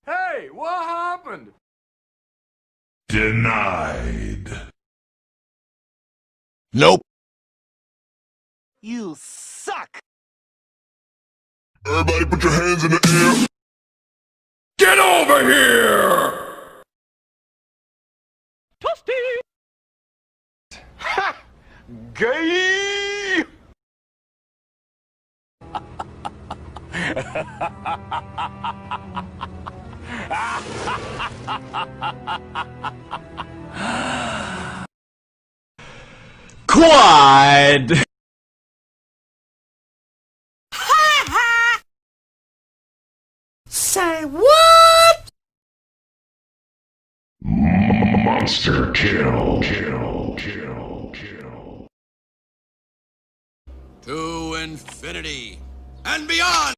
Hey, what happened? Denied. Nope. You suck! Everybody put your hands in the air. Get over here! Toasty! Ha! Gay! Quad! Say what? Monster kill. Kill. Kill. Kill. To infinity and beyond!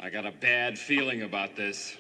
I got a bad feeling about this.